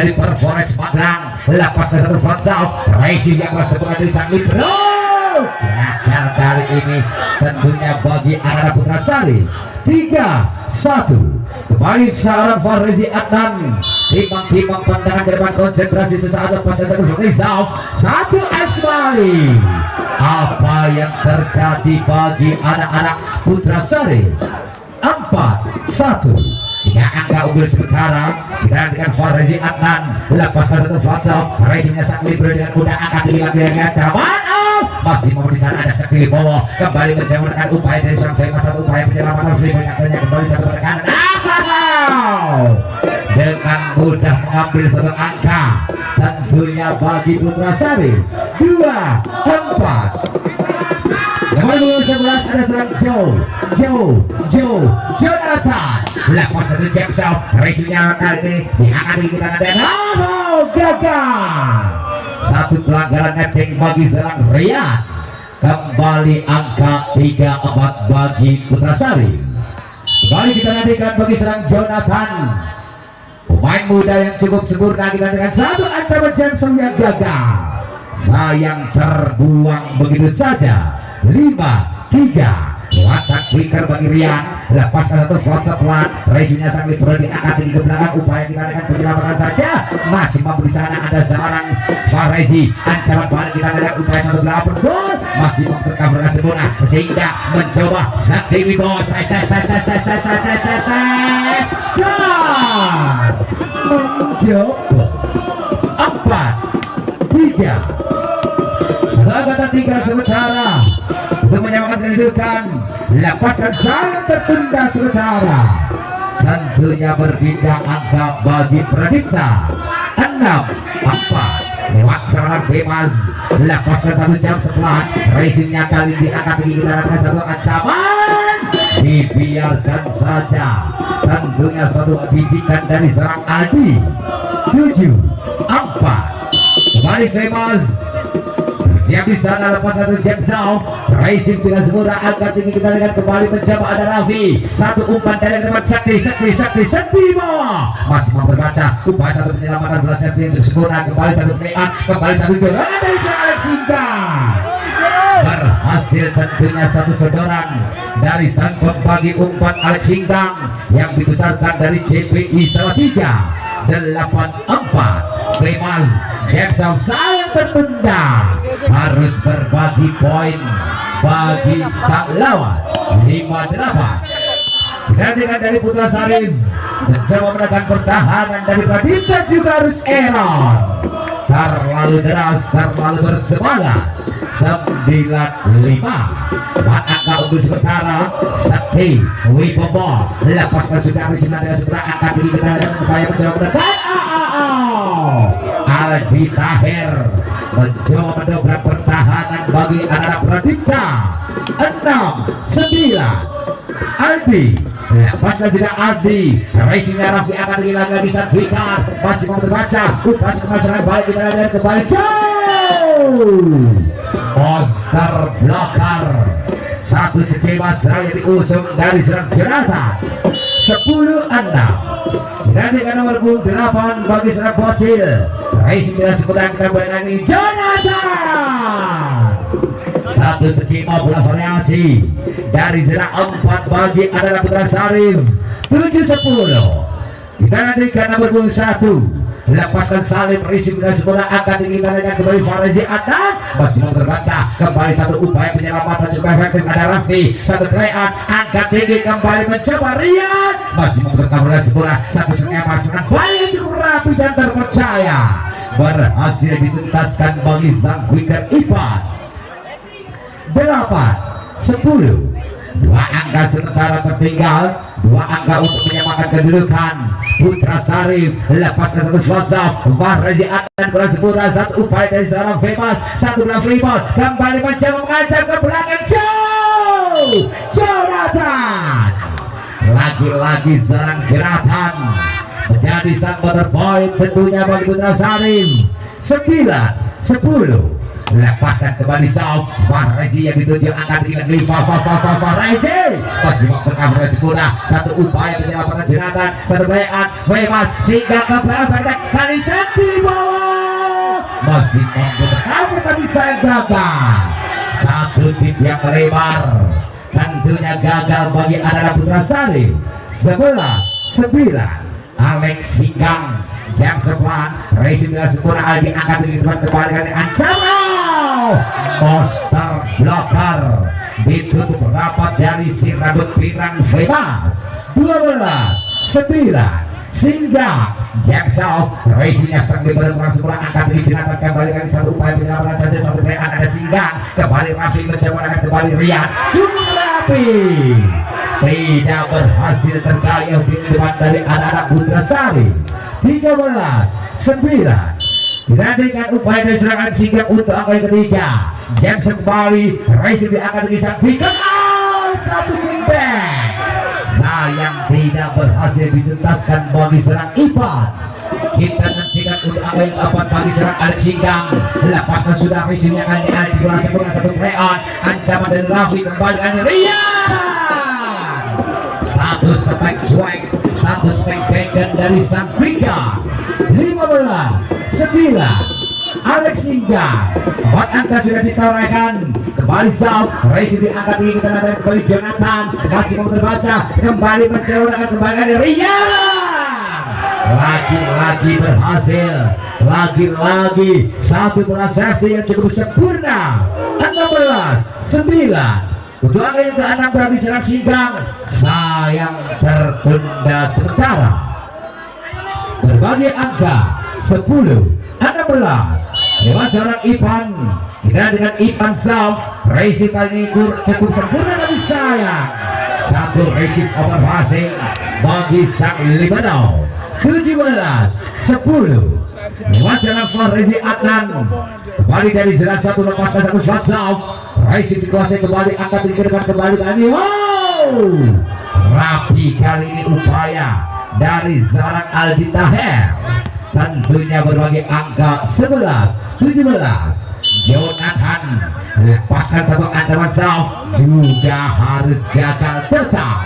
dari Perforest Magelang. Lepas ke satu frontal racing yang bersempurna dari sang libero. Gagal kali ini tentunya bagi anak Putra Sari. 3-1 kembali seorang Farezi Adnan. Timbang-timbang pandangan ke depan, konsentrasi sesaat lepas satu Rizal. 1-S kembali. Apa yang terjadi bagi anak-anak Putra Sari? 4-1. Tiga angka unggul sementara kita dengan Farezi Adnan. Lepas satu frontal racingnya sang libero dengan mudah angkat tinggi lagi dengan cawan. Masih mau di sana ada Sakti Wibowo kembali mencoba menekan upaya dari sang Famous. Satu upaya penyelamatan Freeman katanya kembali satu penekanan dengan mudah mengambil satu angka tentunya bagi Putra Sari. 2-4. Nomor 11 ada serang Jonathan. Lepas satu jab shot racingnya kali ini diangkat di kita dan gagal. Satu pelanggaran netting bagi serang Rian. Kembali angka 3-4 bagi Putra Sari. Kembali kita nantikan bagi serang Jonathan, pemain muda yang cukup sempurna. Kita dengan satu ancaman Jameson yang gagal. Sayang terbuang begitu saja. 5-3. WhatsApp clicker bagi Rian. Lepaskan satu WhatsApp pelan. Racingnya sang libero diangkat tinggi ke belakang. Upaya kita dengan penyelamatan saja. Masih mampu di sana ada seorang Farezi. Ancaman balik kita dengan upaya satu belakang gol. Masih mampu tercover dengan sempurna sehingga mencoba Sakti Wibowo. Mencoba 4-3. Setelah tertinggal sementara untuk menyamakan kedudukan. Lepaskan sayang tertunda sementara. Tentunya berpindah angka bagi Pradipta. 6-4 lewat seorang Famous. Lepaskan satu jam setelah racingnya kali diangkat tinggi kita dengan satu ancaman. Dibiarkan saja. Tentunya satu bidikan dari serang Aldi. 7-4 kembali Famous. Siap di sana lepas satu jab shot racing dengan sempurna angkat tinggi kita dengan kembali mencoba ada Raffi. Satu umpan dari depan Sakti bawah masih mau berbaca upaya satu penyelamatan berhasil untuk sempurna. Kembali satu penian kembali satu gerak dari Alex Singka berhasil. Tentunya satu sodoran dari sang pembagi umpan Alex Singkang yang dibesarkan dari CPI Salatiga. 8-4 Famous. Jackson sayang tertunda, harus berbagi poin bagi sang lawan. 5-8 digantikan dari Putra Sarif. Mencoba menekan pertahanan dari Pradipta juga harus error. Terlalu deras, terlalu bersemangat. 9-5 angka unggul sementara Sakti Wibowo. Lepaskan sudah di sini dengan segera angkat tinggi kita dengan upaya mencoba menekan Aldi Tahir mencoba mendobrak pertahanan bagi anak Pradipta. 6-9 Aldi. Lepaskan sudah Aldi. Racingnya Raffi akan lagi Sadwikar masih mau terbaca. Upas kemasaran balik kita lihat kembali Oscar Blocker. Satu skema serang diusung dari serang Jonathan. 10-6 digantikan nomor 8 bagi serang Bocil. Racing dengan sempurna kita berani Jonathan. Satu skema bola variasi dari serang 4 bagi adalah Putra Sarif. 7-10 kita nantikan nomor 1. Lepaskan Salim Racing dengan sempurna angkat tinggi dengan kembali Farezi Adnan masih mau terbaca. Kembali satu upaya penyelamatan cukup efektif ada Raffi. Satu terayan angkat tinggi kembali mencoba Rian masih mau tercover dengan sempurna. Satu skema pasukan balik cukup rapi dan terpercaya berhasil dituntaskan bagi sang wicket Ipan. 8-10 dua angka sementara tertinggal. Dua angka untuk menyamakan kedudukan. Putra Sarif lepaskan satu WhatsApp Farezi Adnan bola sempurna. Satu upaya dari seorang Famous. Satu bola freeboard kembali mencoba mengancam ke belakang Jonathan. Lagi-lagi seorang Jonathan menjadi sang motor point tentunya bagi Putra Sarif. 9-10 lepaskan kembali Sauf Farezi yang dituju angkat dengan Farezi masih waktu Farezi kuda satu upaya penyelamatan jeratan satu bayan Femas sehingga ke belakang kali satu bawah masih mampu tercover tapi saya gagal satu tip yang lebar tentunya gagal bagi Adara Putrasari 11-9 Alex Singgang jam sebelah racing dengan sempurna Aldi angkat di depan kembali kali ancaman monster blocker ditutup rapat dari si rambut pirang Femas 12-9 sehingga Jackson racingnya serang di badan orang sebelah angkat di jenatan kembali kali satu upaya penyelamatan saja satu bayan ada Singga kembali Raffi mencoba akan kembali Rian cukup rapi tidak berhasil tergayuh di depan dari anak-anak Putrasari 13-9 dan dengan upaya dan serangan Singga untuk angka yang ketiga James kembali racing diangkat di sampingkan satu wingback sayang tidak berhasil dituntaskan bagi serang Ipan kita nantikan untuk angka yang keempat bagi serang Alex Singgang lepaskan sudah racingnya kali ini di bola sempurna satu play-on ancaman dari Raffi kembali kali Rian satu spike cuek satu spike bacon dari sang Vika 15-9 Alex Singgang buat angka sudah ditorehkan kembali Sauf racing diangkat tinggi kita nanti kembali Jonathan masih mau terbaca kembali mencoba kembali dari Rian lagi-lagi berhasil lagi-lagi satu bola safety yang cukup sempurna 16-9 untuk angka yang ke-6 bagi serang Singgang sayang tertunda sementara berbagi angka 10-16 lewat seorang Ipan kita dengan Ipan Sauf racing kali ini cukup sempurna tapi sayang satu racing over passing bagi sang Libanau 17-10 lewat jalan Farezi Adnan kembali dari jalan satu lepaskan satu shot Sauf racing dikuasai kembali angkat di depan kembali kali wow rapi kali ini upaya dari seorang Aldi Taher tentunya berbagi angka 11-17 Jonathan lepaskan satu ancaman Sauf juga harus gagal tetap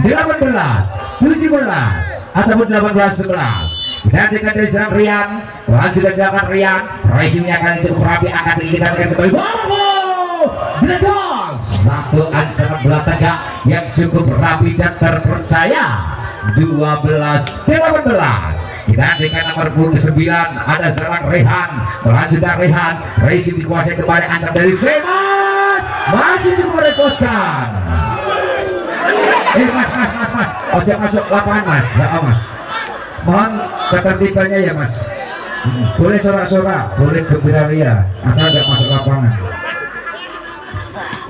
18-17 ataupun 18-11 dan dengan dari serang Rian sudah dilakukan Rian racingnya akan cukup rapi akan kita kembali wow satu ancaman bola tegak yang cukup rapi dan terpercaya 12-18 kita dengan nomor 29 ada serang Rehan lanjutkan Rehan racing dikuasai kembali ancam dari Femas masih cukup merepotkan mas ojek masuk lapangan mas ya mas mohon ketertibannya ya mas boleh sorak-sorak boleh gembira ria asal tidak masuk lapangan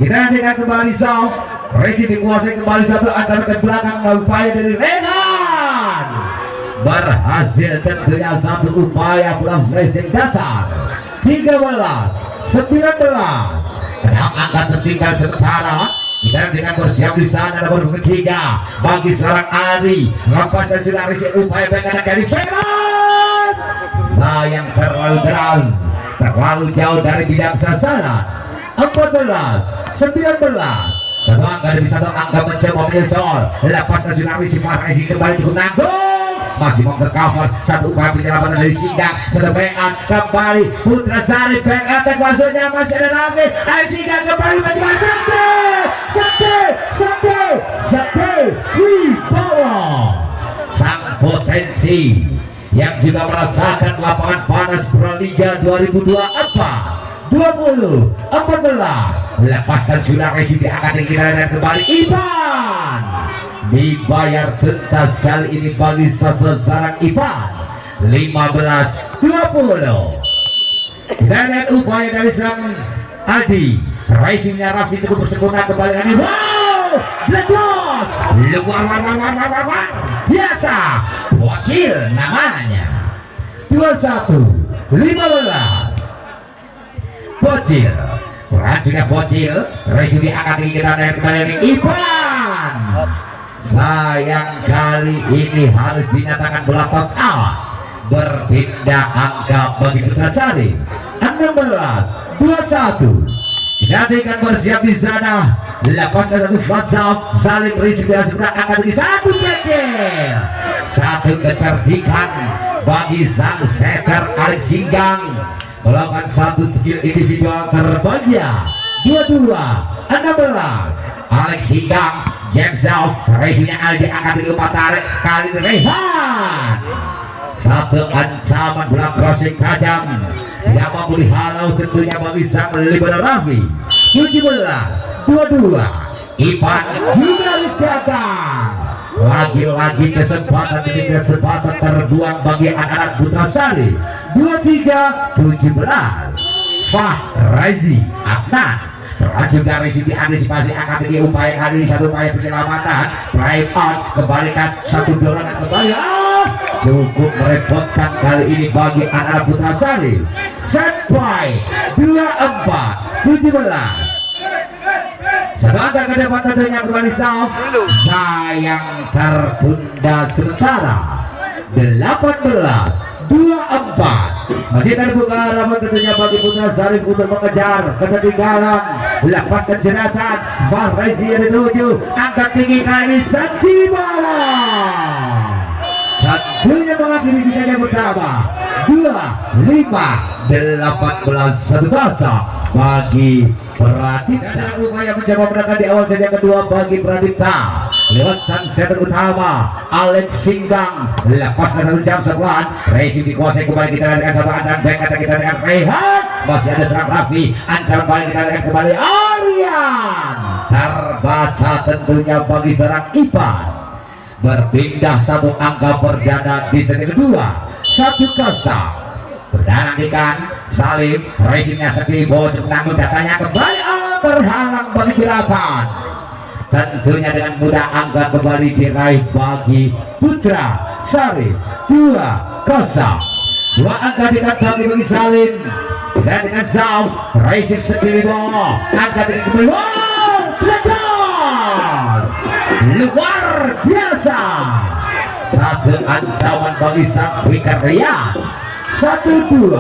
kita dengan kembali Sauf racing dikuasai kembali satu ancaman ke belakang upaya dari Rehan berhasil tentunya satu upaya pulang racing datang 13-19 kenapa angka tertinggal sementara kita dengan bersiap di sana nomor ketiga bagi seorang Ari lepaskan sudah racing upaya pengenan dari Femas sayang terlalu deras terlalu jauh dari bidang sasaran 14-19 satu angka demi satu angka mencoba menyusul lepaskan sudah racing Farezi kembali cukup nanggung masih mau tercover satu upaya penyelamatan dari Singgang satu bayan kembali Putrasari back attack masuknya masih ada Raffi dari Singgang kembali mencoba Sakti Wibawa sang potensi yang juga merasakan lapangan panas Proliga 2024 20-14 lepaskan sudah racing diangkat tinggi dan kembali Ipan dibayar tuntas kali ini bagi seorang Ipan 15-20 dan upaya dari serang Aldi racingnya Raffi cukup bersempurna kembali ini wow Blackloss luar biasa bocil namanya 21-15 bocil juga bocil racing diangkat tinggi dan kembali ini Ipan sayang kali ini harus dinyatakan bola toss out berpindah angka bagi Putrasari 16-15 21. Gantikan bersiap di sana. Lepaskan satu WhatsApp. Saling berisik dengan sebelah akan di satu pikir. Satu kecerdikan bagi sang setter Alex Singgang melakukan satu skill individual terbaiknya. 22-16 Alex Singgang James Out racingnya Aldi akan dilepas tarik kali ini Rehan. Satu ancaman bola crossing tajam yang mampu dihalau tentunya bagi sang Liberal Raffi. 17-22 Ipan juga harus gagal. Lagi-lagi kesempatan terbuang bagi anak-anak Putra Sari. 23-17 Fahrazi Adnan juga risiko antisipasi akan tinggi upaya kali ini satu upaya penyelamatan drive out kembalikan satu dorongan kembali cukup merepotkan kali ini bagi anak Putra Sari. Set point 24-17 satu angka ke depan tentunya kembali South. Sayang tertunda sementara. 18-24 masih terbuka harapan tentunya bagi Putra Sari untuk mengejar ketertinggalan. Lepaskan jeratan Fahrazi yang dituju angkat tinggi kali Sakti bawah. Tentunya mengakhiri bisa yang pertama 25-18 bagi Pradipta. Dan upaya mencoba menekan di awal set yang kedua bagi Pradipta lewat sang setter utama Alex Singgang. Lepaskan satu jam sebelah racing dikuasai kembali kita dengan satu ancaman back kata kita dengan Rehan. Masih ada serang Raffi ancaman balik kita dengan kembali Aryan. Terbaca tentunya bagi serang Ipan. Berpindah satu angka perdana di set kedua 1-0. Berdandikan Salim racingnya Sakti Bowo cukup menanggung datanya kembali terhalang bagi jeratan. Tentunya dengan mudah angka kembali diraih bagi Putra Sari. 2-0 dua angka dikatakan bagi Salim dan dengan Zau racing Sakti Bowo angka dengan kembali luar biasa. Satu ancaman bagi sang wicket Rian. 1-2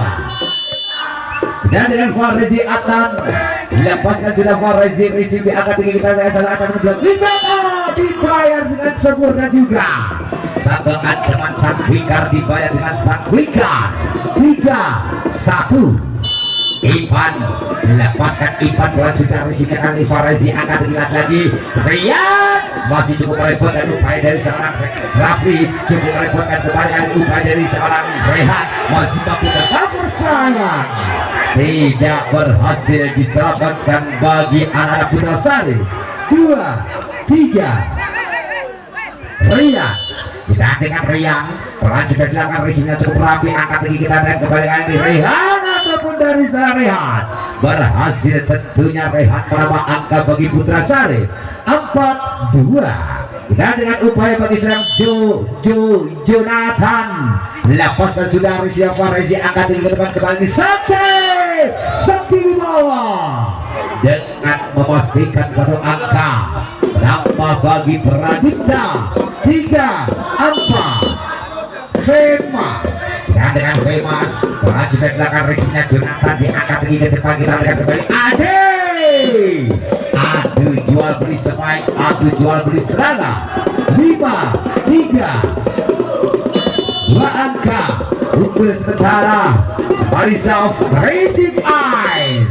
dan dengan Fahrazi Adnan lepaskan sudah Fahrazi risik di angka tinggi kita dengan salah akan memblok dibayar dengan sempurna juga. Satu ancaman sang wicket dibayar dengan sang wicket. 3-1 Ipan lepaskan Ipan bola sudah risiknya kali Fahrazi akan terlihat lagi Rian masih cukup merepotkan upaya dari seorang Raffi cukup merepotkan kembali upaya dari seorang Rehan masih mampu tercover sayang tidak berhasil diselamatkan bagi anak-anak Putra Sari. 2-3 Rian kita dengan Rian pelan sudah dilakukan racingnya cukup rapi angkat tinggi kita dan kembali kali Rehan ataupun dari sana Rehan berhasil tentunya Rehan menambah angka bagi Putra Sari. 4-2 kita dengan upaya bagi serang Jonathan lepaskan sudah Rizia Fahrazi angkat tinggi ke depan kembali Sakti di bawah dengan memastikan satu angka menambah bagi Pradipta. 3-4 Famous dan dengan Famous bola sudah dilakukan racingnya Jonathan diangkat tinggi ke depan kita lihat kembali adu jual beli sebaik adu jual beli seragam. 5-3 dua angka unggul sementara Barisau Racing Eye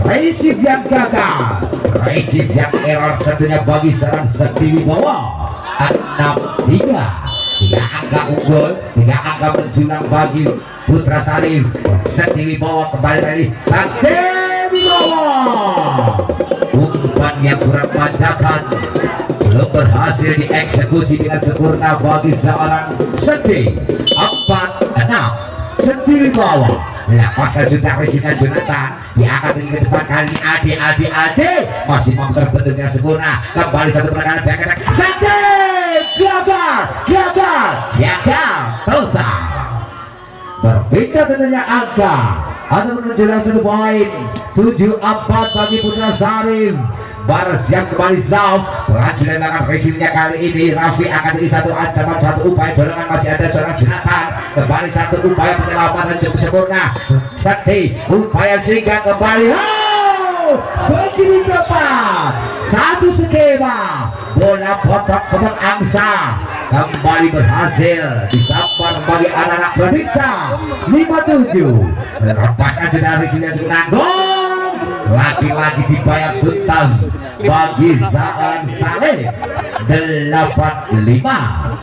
racing yang gagal racing yang error tentunya bagi serang Sakti Wibowo. 6-3 tiga angka unggul tiga angka menjulang bagi Putra Sari. Sakti Wibowo kembali dari Sakti Wibowo umpan yang kurang manjakan belum berhasil dieksekusi dengan sempurna bagi seorang Sakti. 4-6 Sakti Wibowo lepaskan sudah racingnya Jonathan diangkat ke depan kali Ade masih mampu terbentuk dengan sempurna kembali satu penanganan back attack Sakti gagal total. Berbeda tentunya angka atau menunjukkan 1 poin. 7-4 bagi Putra Sarif. Bersiap kembali Zauf. Pelaju lelangan resipnya kali ini Raffi akan di 1 ancaman 1 upaya dorongan, masih ada seorang Jonathan. Kembali 1 upaya penyelamatan cukup sempurna. Sakti upaya singgah kembali. Begini cepat 1 skema bola potok-potok angsa kembali berhasil disambar bagi anak-anak Pradipta. 57 lepaskan dari sini untuk nanggung, lagi-lagi dibayar tuntas bagi Zaan Saleh. 85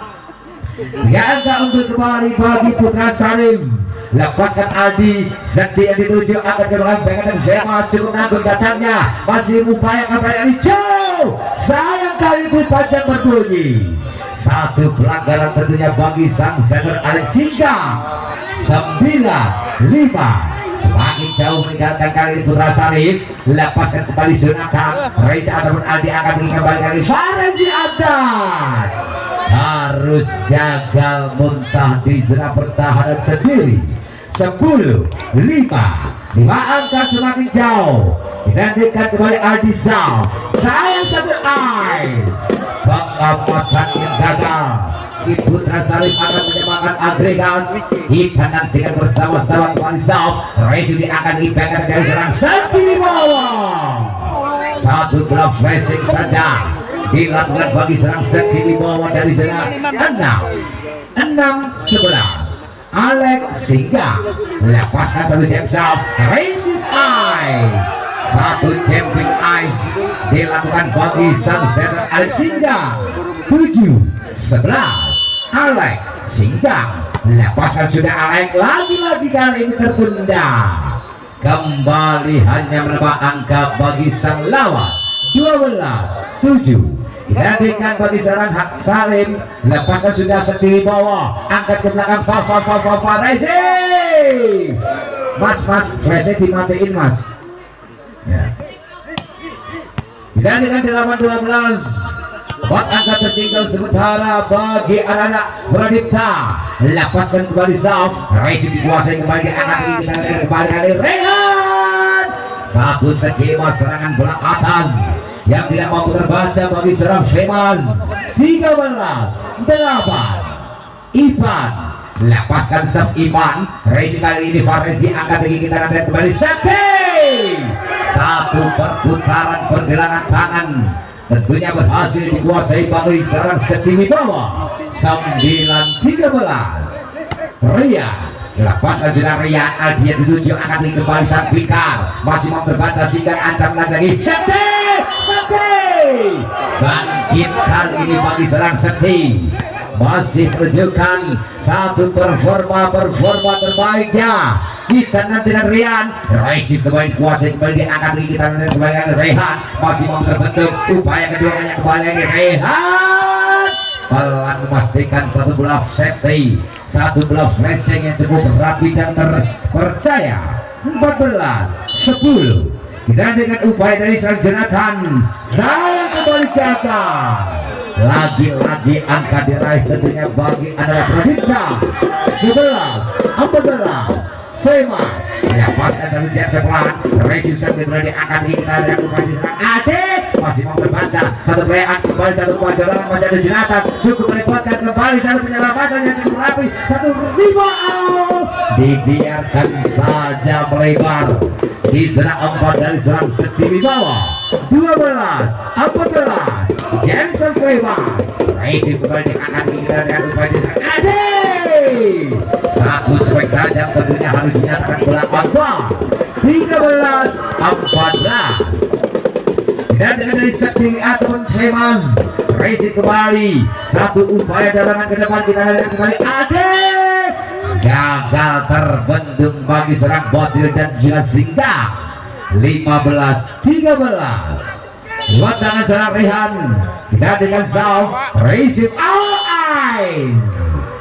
Ganda untuk kembali bagi Putra Salim. Lepaskan Aldi, Sakti yang dituju akan ke belakang Bengatan Vema, cukup nanggung datangnya, masih upaya kembali jauh. Sayang kali itu panjang berbunyi. 1 pelanggaran tentunya bagi sang center Alex Singa. 95 semakin jauh meninggalkan kali ini Putra Sarif. Lepaskan kembali Jonathan, Reza ataupun Aldi akan kembali kali Farezi Adan. Harus gagal muntah di zona pertahanan sendiri. 10-5 angka semakin jauh. Kita dekat kembali Aldi Zauf. Saya 1 ice. Pengamatan yang gagal. Si Putra Sarif akan menyamakan agregat. Kita nantikan bersama-sama kembali Zauf. Resi akan dipegang dari serang Sakti bawah. 1 bola flashing saja dilakukan bagi serang Sakti di bawah dari sana. 6-11 Alex Singa. Lepaskan 1 jam Zauf. Racing Ice. 1 jumping ice dilakukan bagi sang center Alex Singa. 7-11 Alex Singa. Lepaskan sudah Alex, lagi-lagi kali ini tertunda. Kembali hanya menambah angka bagi sang lawan. 12-7 dihadirkan bagi seorang Hak Salim. Lepaskan sudah Sakti bawah, angkat ke belakang Rezi. Mas Rezi dimatiin mas ya. Dihadirkan 8-12 buat angka tertinggal sementara bagi anak-anak Pradipta. Lepaskan kembali Zauf. Rezi dikuasai kembali, diangkat kembali kali Rehan. 1 skema serangan bola atas yang tidak mampu terbaca bagi serang Femas. 13-8 Ipan. Lepaskan Sab Iman. Resi kali ini Farezi angkat tinggi, kita nanti kembali Sakti. 1 perputaran pergelangan tangan tentunya berhasil dikuasai bagi serang Sakti di bawah. 9-13 Ria. Lepaskan sudah Ria. Aldi yang dituju akan kembali Sang Fikar, masih mau terbaca sehingga ancam lagi Sakti. Bangkit kali ini bagi serang Sakti, masih menunjukkan 1 performa terbaiknya. Kita nantikan Rian. Resi kembali kuasai, kembali diangkat lagi, kita nantikan kembali Rehan, masih mau terbentuk upaya keduanya kembali ini Rehan. Pelan memastikan 1 bola safety, 1 bola flashing yang cukup rapi dan terpercaya. 14-10 kita dengan upaya dari serang Jonathan. Saya kembali gagal. Lagi-lagi angka diraih tentunya bagi anak Pradipta. 11-14 Femas. Lepaskan dari jam sebelah. Resi sampai berada angkat kita dengan upaya di serang Ade, masih mau terbaca 1 pelayan kembali, 1 upaya dorongan, masih ada Jonathan, cukup merepotkan kembali 1 penyelamatan yang cukup rapi, 1 rebound dibiarkan saja melebar di zona 4 dari serang Sakti di bawah. 12-14 Jensen Femas. Resi kembali diangkat kita dengan upaya di serang Ade. 1 swing tajam tentunya harus dinyatakan bola outbound. 13-14 dan dari Sakti ataupun Femas. Resi kembali 1 upaya dorongan ke depan, kita lihat kembali Ade. Gagal terbendung bagi serang Bocil dan juga Singa. 15-13 buat tangan serang Rehan. Kita dengan Zauf. Resi ice.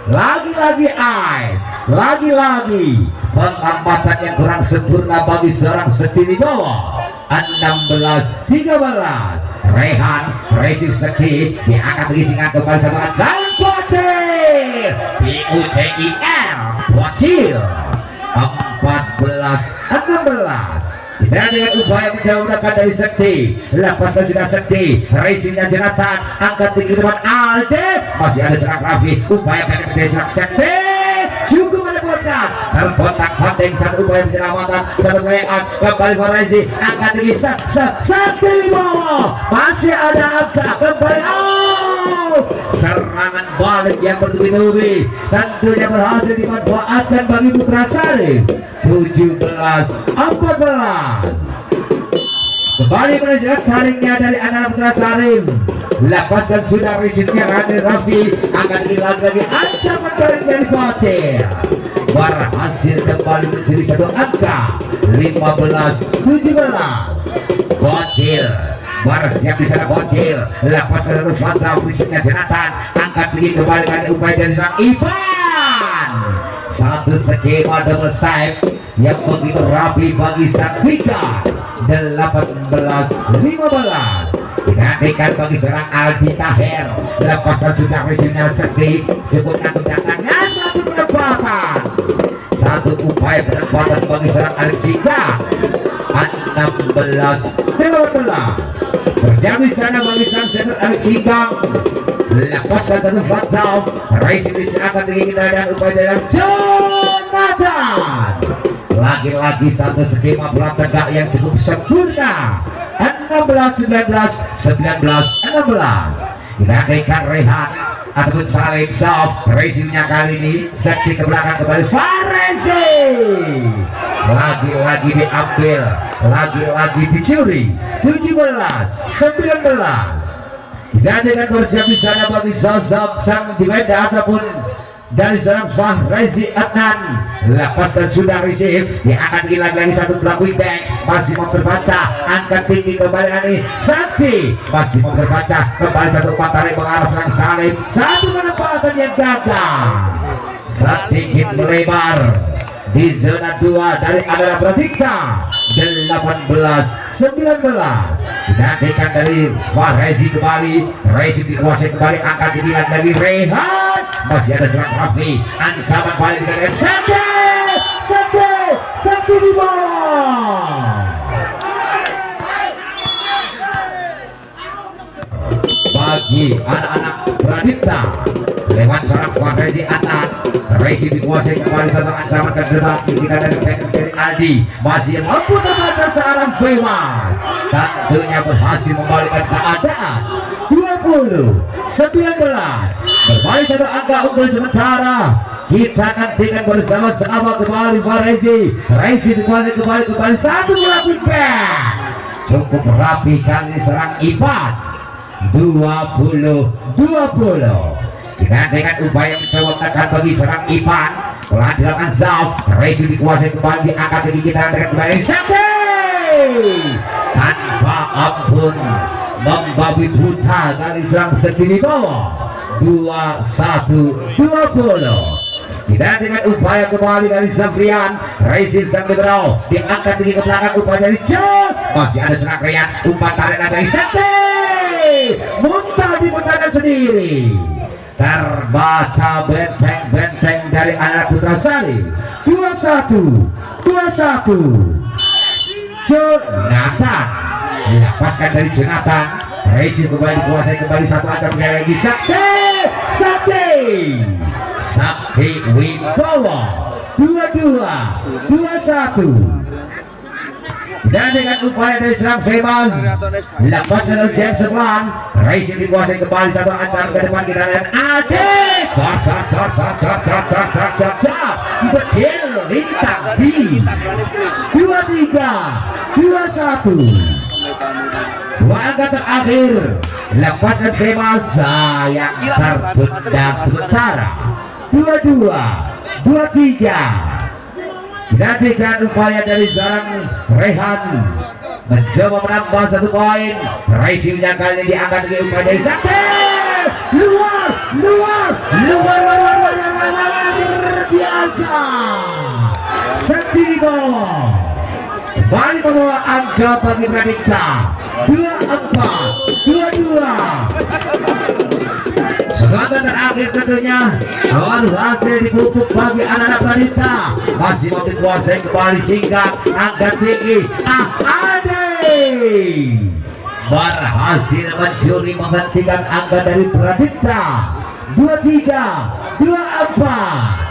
Lagi-lagi ice. Lagi-lagi pengamatan yang kurang sempurna bagi seorang Sakti di bawah. 16-13 Rehan. Resi Sakti diangkat lagi, Singa kembali 1 ancaman Bocil. Bocil 16. Dan dengan upaya mencoba menekan dari Sakti, lepaskan sudah Sakti, racingnya Jonathan, angkat tinggi depan Alde, masih ada serang Raffi, upaya pendek dari serang Sakti, cukup menepatkan, terbotak penting satu upaya penyelamatan, satu pelayan kembali Farazi, angkat tinggi Sakti di bawah, masih ada angka kembali, serangan balik yang bertubi-tubi, tentunya berhasil dimanfaatkan bagi Putra Salim. 17-14 kembali menunjukkan taringnya dari anak Putra Salim, lepaskan sudah risitnya Raden Raffi, akan lagi ancaman taring dari Bocil, berhasil kembali mencuri satu angka 15-17. Bocil bersiap di sana, Bocil lepaskan satu fasa risitnya Jonathan, angkat tinggi kembali dengan upaya dari sang Ivan, satu skema double side yang begitu rapi bagi Saktika. 18-15 digantikan bagi serang Aldi Taher, lepaskan sudah resipnya Sakti, cukup nanggung datangnya satu penempatan, satu upaya penempatan bagi serang Alexika. 16-15 bersiap di sana bagi sang center Alexika, lepaskan satu fatsal, racing di akan tinggi kita dan upaya dalam Jonathan. Lagi-lagi satu skema bola tegak yang cukup sempurna. 16-19 digantikan Rehan ataupun Salim Sof, racingnya kali ini Sakti ke belakang kembali Farezi, lagi-lagi diambil, lagi-lagi dicuri. 17-19 digantikan bersiap di sana bagi sosok sang Dimenda ataupun dari serang Fahrezi Adnan, lepaskan sudah receive, dia akan hilang lagi satu pelaku back, masih memperbaca, angkat tinggi kembali Ani Sakti, masih memperbaca, kembali satu umpan tarik mengarah serang Salim, satu penempatan yang gagal, sedikit melebar di zona 2 dari Adara Pradika. 18-19 digantikan dari Fahrezi kembali, racing dikuasai kembali, angkat tinggi lagi Rehan, masih ada serang Raffi, ancaman balik dengan Sakti di bawah. Bagi anak-anak Pradita lewat serang Fahrezi Adnan, racing dikuasai kembali satu ancaman dan debat kita dari backup dari Aldi, masih yang mampu terbaca seorang Bebas, tentunya berhasil membalikkan keadaan. 20-19 berbalik satu angka unggul sementara, kita nantikan bersama-sama kembali Fahrezi, racing dikuasai kembali satu bola pimpin, cukup rapi kali serang Ivan. 20-20 digantikan upaya mencoba menekan bagi serang Ivan, telah dilakukan Zaf, racing dikuasai kembali, diangkat tinggi kita nantikan kembali Sakti tanpa ampun, membabi buta kali serang Sakti di bawah. 21-20 digantikan upaya kembali dari Zafrian, racing sang liberal, diangkat tinggi ke belakang upaya dari John, masih ada serang Rian, umpan tarik dari Sakti, muntah di pertahanan sendiri, terbaca benteng dari anak Putra Salim. 21-21 Jonathan, lepaskan dari Jonathan, racing kembali dikuasai kembali satu ancaman lagi Sakti Wibowo. 22-21 dan dengan upaya dari serang Famous, lepaskan dari James Selan, racing dikuasai kembali satu ancaman ke depan kita dan Ade betil lintang di 23-21 dua angka terakhir, lepaskan Famous yang tertunda sementara. 22-23 digantikan upaya dari seorang Rehan mencoba menambah satu poin, racingnya kali ini diangkat ke upaya dari Sakti, luar biasa, Sakti di bawah, kembali membawa angka bagi Pradipta. 24-22 sementara Angka terakhir tentunya hasil dipupuk bagi anak-anak wanita. Masih mau dikuasai kembali Singgah. Angka tinggi Ade berhasil mencuri menghentikan angka dari Pradipta. 23, 24.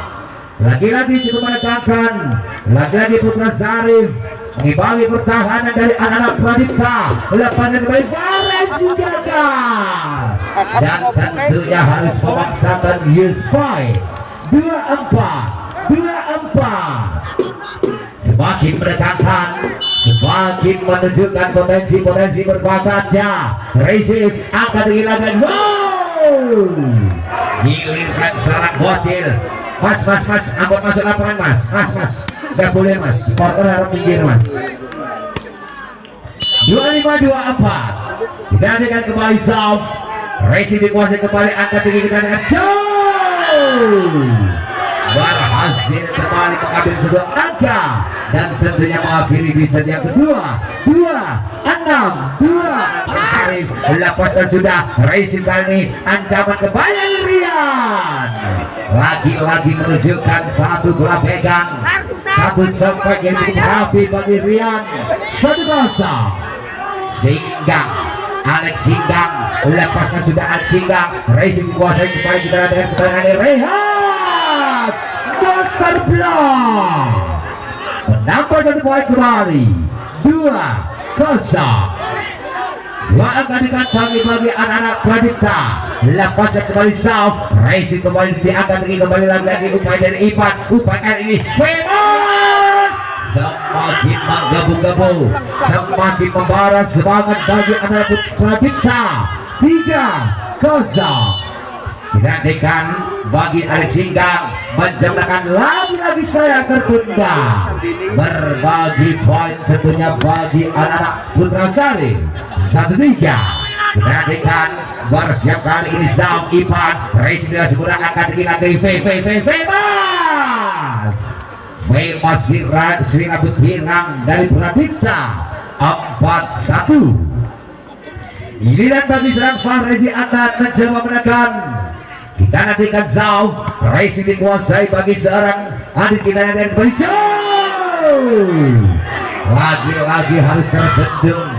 Lagi-lagi cukup menegangkan. Lagi-lagi Putra Sarif mengimbangi pertahanan dari anak-anak Pradipta. Lepaskan kembali Fares gagal. Dan tentunya harus memaksakan use point. 24, 24. Semakin menegangkan, semakin menunjukkan potensi-potensi berbakatnya. Racing akan kehilangan. Wow, giliran seorang bocil. Mas, ampun masuk lapangan mas, nggak boleh mas, supporter harus minggir mas. 25, 24. Kita akan kembali soft. Racing dikuasai kembali, angka tinggi kita dengan berhasil kembali mengambil sebuah angka dan tentunya mengakhiri di set yang kedua. 2, 6, 2. Lepaskan sudah. Racing kali ini ancaman kembali Rian. Lagi-lagi menunjukkan satu bola pegang, satu sempat yang cukup rapi bagi Rian. 1-0. Singgang Alex Singgang, lepaskan sudah Alex Singgang. Racing kuasai kembali kita dengan pertandingan Rehat Master Block menambah 1 poin kembali. 2-0. Dua angka dikantongi bagi anak-anak Pradipta. Lepaskan kembali South. Racing kembali diangkat tinggi kembali lagi upaya dari Ipan. Upaya ini famous. Semakin menggebu-gebu, semakin membara semangat bagi anak-anak Pradipta. 3-0. Digantikan bagi Alex Singgang menjembatkan lagi-lagi saya tertunda. Berbagi poin tentunya bagi anak-anak Putra Sari. 1-3. Digantikan bersiap kali ini Zam Ipan. Racing dengan segera akan tinggi lagi. Famous Sri Rambut Pirang dari Pradipta. 4-1. Giliran bagi serang Farezi akan mencoba menekan. Kita nantikan Zhao. Racing dikuasai bagi seorang adik kita yang berjauh. Lagi-lagi harus terbendung.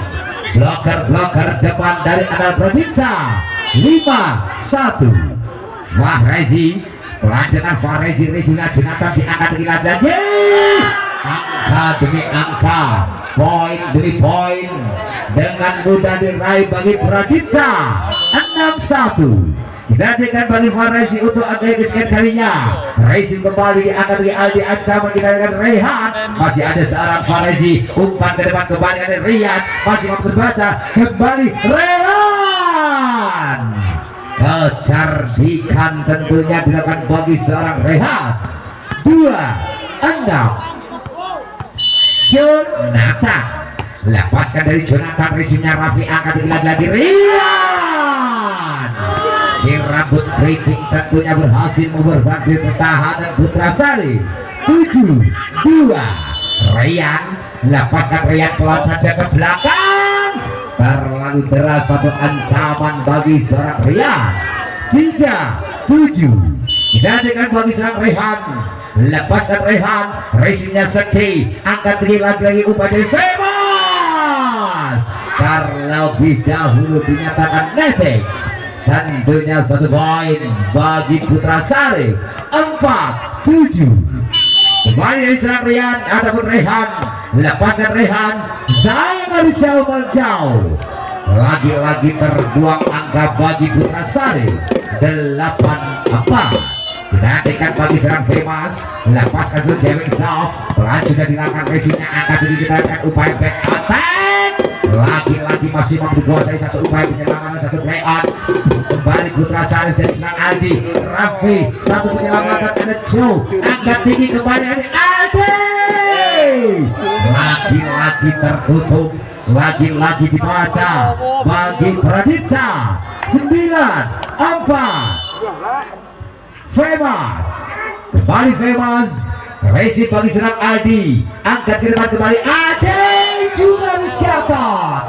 Bloker depan dari anak Pradipta. 5-1. Farezi. Pelancaran Farezi. Racingnya Jonathan diangkat lagi. Angka demi angka, poin demi poin, dengan mudah diraih bagi Pradipta. 6-1. Digantikan bagi Farezi untuk angka yang kesekian kalinya. Racing kembali diangkat di Aldi ancaman kita dengan Rehan. Masih ada seorang Farezi, umpan ke depan kembali ada Rian. Masih mampu terbaca kembali Rehan. Kecerdikan tentunya dilakukan bagi seorang Rehan. 2-6. Jonathan, lepaskan dari Jonathan. Racingnya Raffi angkat lagi Rian. Si rambut keriting tentunya berhasil memperbaiki pertahanan Putra Sari. 7-2. Rian, lepaskan Rian pelan saja ke belakang. Terlalu deras satu ancaman bagi seorang Rian. 3-7. Digantikan bagi seorang Rehan. Lepaskan Rehan. Racingnya Sekti angkat tinggi lagi upaya dari Famous. Terlebih dahulu dinyatakan netek. Tentunya 1 poin bagi Putra Sari. 4-7. Kembali dari serang Rian ataupun Rehan. Lepaskan Rehan. Saya nggak bisa menjauh. Lagi-lagi terbuang angka bagi Putra Sari. 8-4. Digantikan bagi serang Famous. Lepaskan dulu Jewing Soft. Pelan sudah dilakukan. Racingnya angkat dulu kita akan upaya back attack. Lagi-lagi masih mampu dikuasai satu upaya penyelamatan, satu play on. Kembali Putra Sari dan serang Aldi. Raffi, satu penyelamatan ada Joe. Angkat tinggi kembali Aldi. Lagi-lagi tertutup. Lagi-lagi dibaca bagi Pradipta. 9-4. Famous kembali Famous. Racing bagi serang Aldi. Angkat ke depan kembali Ade juga harus gagal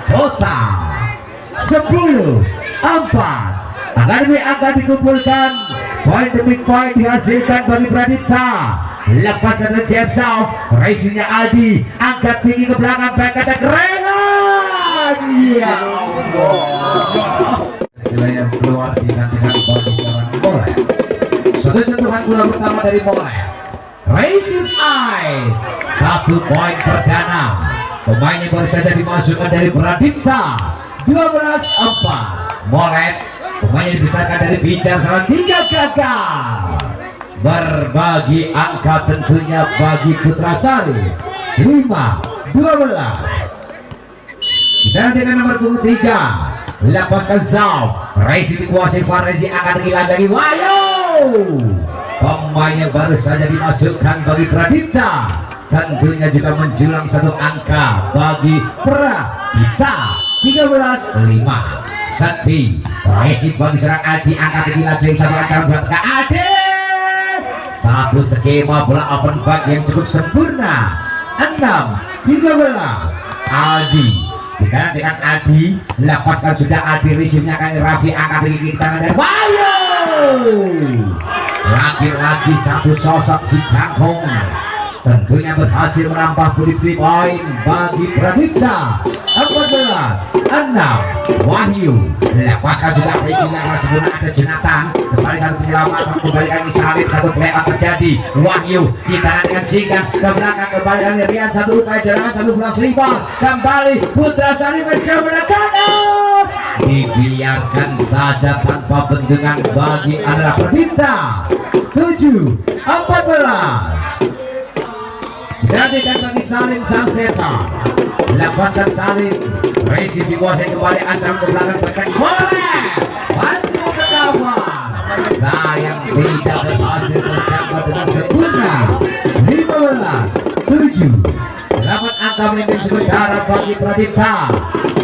total. 10-4. Akademi akan dikumpulkan, poin demi poin dihasilkan bagi Pradipta. Lepas dari jab south, racingnya Aldi angkat tinggi ke belakang, back attack Rehan. Ya yang keluar digantikan bagi seorang bola. Satu sentuhan bola pertama dari bola. Racing Eyes 1 poin perdana. Pemainnya baru saja dimasukkan dari Pradipta. 12-4. Molet pemainnya dibesarkan dari Bicar salah 3 gagal. Berbagi angka tentunya bagi Putrasari 5-12. Kita dengan nomor punggung 3 lepaskan Zau. Racing dikuasai Farezi akan hilang dari Wayo. Pemainnya baru saja dimasukkan bagi Pradipta. Tentunya juga menjulang 1 angka bagi Pradipta. 13-5. Sakti Racing bagi serang Adi angkat tinggi lagi 1 angka buat Kak Adi. Satu skema bola open back yang cukup sempurna. 6-13. Aldi dengan Aldi lepaskan sudah Aldi, resimnya kali Raffi angkat tinggi tangan dari Wayo. Lagi-lagi satu sosok si Cangkong tentunya berhasil menambah budi poin bagi Pradipta. 14-6. Wahyu lepaskan sudah resimnya kali sempurna ada Jonathan kembali satu penyelamatan kembali kali salib satu play out terjadi. Wahyu kita dengan Singkat ke belakang kembali kali Rian satu upaya jalan satu bola free ball kembali Putrasari mencoba menekan dibiarkan saja tanpa bendungan bagi adalah Pradipta. 7-14. Jadikan bagi Salim sang setan. Lepaskan Salim. Racing dikuasai kembali ancam ke belakang tekan boleh. Masih mau berkawan. Sayang tidak berhasil tercapai dengan sempurna. 15-7. 8 angka memimpin sementara bagi Pradipta.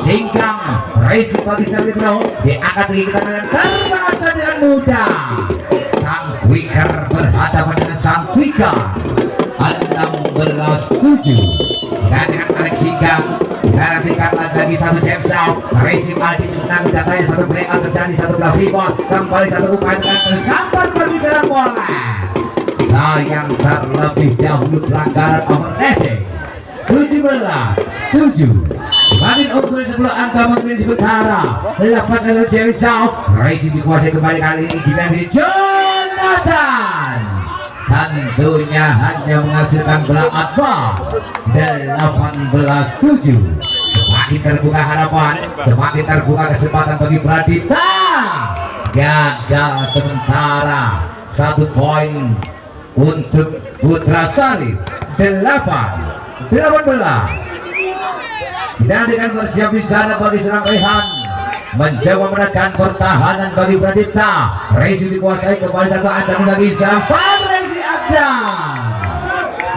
Singkang Racing bagi Sabitro diangkat tinggi kita dengan terbaca dengan mudah. Sang Quicker berhadapan dengan sang Quicker. 16-7. Dan dengan Alex Singkang nantikan lagi satu jab south. Racing Aldi menang datanya satu play out terjadi satu bola free ball kembali satu upaya dengan tersambar perbicaraan bola. Sayang terlebih dahulu pelanggaran overheading. 17-7. Semakin unggul 10 angka mungkin sementara. Lepas satu jab south. Racing dikuasai kembali kali ini dengan Jonathan. Tentunya hanya menghasilkan bola outball. 18-7. Semakin terbuka harapan, semakin terbuka kesempatan bagi Pradipta. Gagal sementara 1 poin untuk Putrasari. 8-18. Kita dengan bersiap di sana bagi serang Rehan mencoba menekan pertahanan bagi Pradipta. Racing dikuasai kembali satu ancaman bagi serang Farezi Abdan.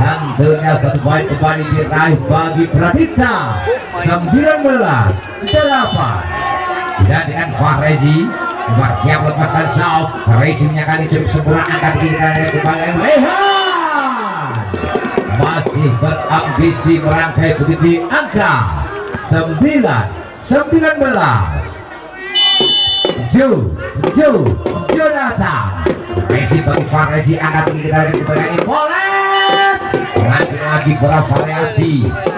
Tentunya 1 poin kembali diraih bagi Pradipta. 19-8. Dan dengan Farezi bersiap lepaskan South. Racingnya kali cukup sempurna angkat kita kembali Rehan. Masih berambisi merangkai budi angka. 9-19. Jonathan Racing bagi Farezi angkat tinggi kita kembali boleh. Lagi-lagi bola variasi.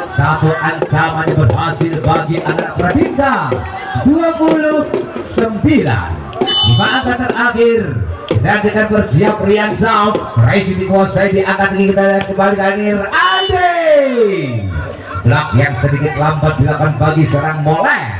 1 ancaman yang berhasil bagi anak Pradipta. 29. 5 angka terakhir. Dan dengan bersiap Rian South. Racing dikuasai diangkat tinggi kita kembali kali Ade. Blok yang sedikit lambat dilakukan bagi seorang Moleh.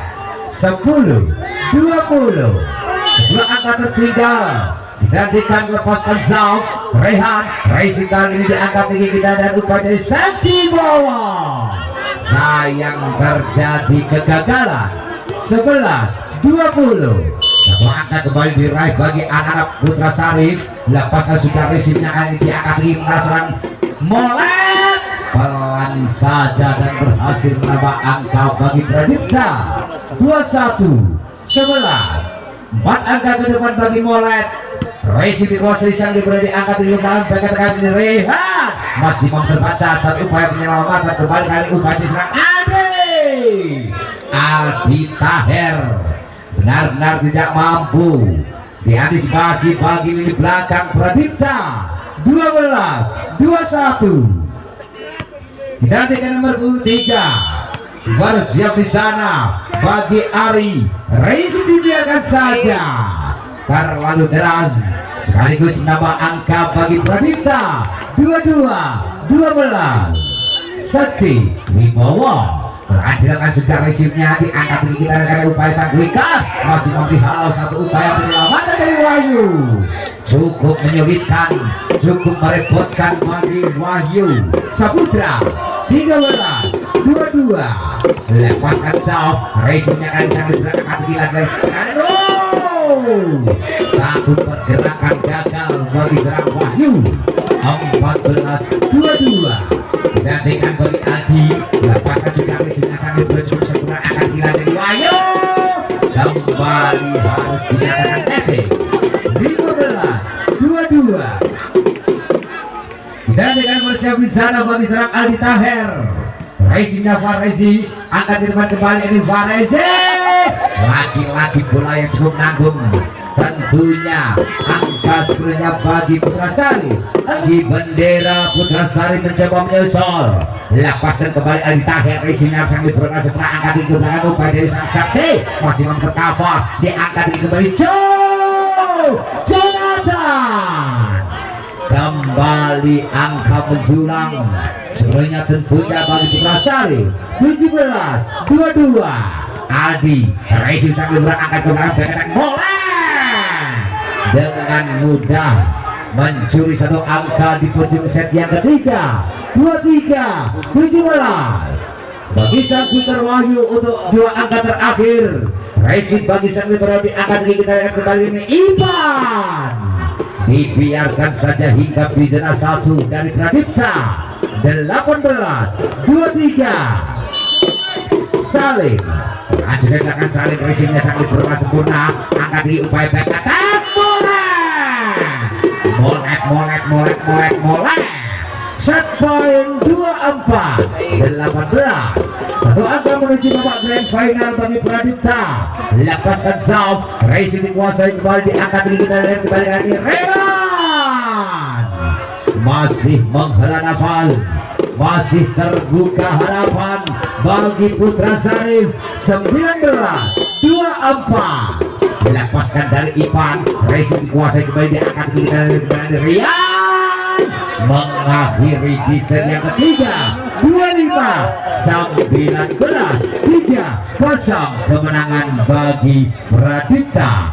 10-20. 10 angka tertinggal. Digantikan lepaskan Zau. Rehan Racing kali ini diangkat tinggi kita dan upaya dari Sakti bawah. Sayang terjadi kegagalan. 11-20. Sebuah angka kembali diraih bagi anak-anak Putrasari. Lepaskan sudah Racingnya kali ini diangkat tinggi seorang Moleh. Pelan saja dan berhasil menambah angka bagi Pradipta. 21-11. 4 angka ke depan bagi Molet. Racing dikuasai sang diberi diangkat di tangan bagian tekan ini Rehan masih mau terbaca saat upaya penyelamatan kembali kali upaya diserang Aldi Taher benar-benar tidak mampu diantisipasi bagi lini belakang Pradipta. 12-21. Kita dengan nomor 3 bersiap di sana bagi Ari. Racing dibiarkan saja terlalu deras, sekaligus nama angka bagi Pradipta. 22-12. Sakti Wibowo berhasilkan sudah resipnya diangkat tinggi kita dengan upaya sang Wika, masih menghalau satu upaya penyelamatan dari Wahyu. Cukup menyulitkan, cukup merepotkan bagi Wahyu Saputra. 13-22. Lepaskan jauh, resipnya kali sangat berangkat tinggi lagi. Satu pergerakan gagal bagi serang Wahyu. 14-22. Gantikan bagi Aldi, lepaskan sudah resipnya sangat cukup sempurna, akan hilang dari Wahyu. Kembali harus dinyatakan netting. 15-22. Gantikan bersiap di sana bagi serang Aldi Taher. Racingnya Farezi, angkat di depan kembali ini Farezi. Lagi-lagi bola yang cukup nanggung. Tentunya angka 10-nya bagi Putrasari. Di bendera Putrasari mencoba menyusul. Lepaskan kembali Aldi Tahir. Racingnya sangat berangkat setelah angkat di belakang upaya dari sang Sakti. Masih mampu cover. Diangkat di kembali Jonathan. Kembali angka menjulang. Sebelumnya tentunya bagi Putrasari. 17-22. Aldi Racing sangat berangkat ke belakang bola dengan mudah mencuri satu angka di podium set yang ketiga. 23-17 bagi sang Peter Wahyu untuk 2 angka terakhir. Racing bagi sang Peter di angka kita lihat kembali ini Ivan. Dibiarkan saja hingga di zona 1 dari Pradipta. 18-23 Saling akan saling. Racingnya sangat berubah sempurna, angkat di upaya back attack molek set point 24-18. Satu angka menuju babak grand final bagi Pradipta. Lepaskan jauh, Racing dikuasai kembali, diangkat di kita lihat kembali lagi Reman masih menghela nafas, masih terbuka harapan bagi Putra Sarif. 19-24 dilepaskan dari Ivan. Racing dikuasai kembali, diangkat kiri dari Rian mengakhiri di set yang ketiga. 25-19 3-0 kemenangan bagi Pradipta.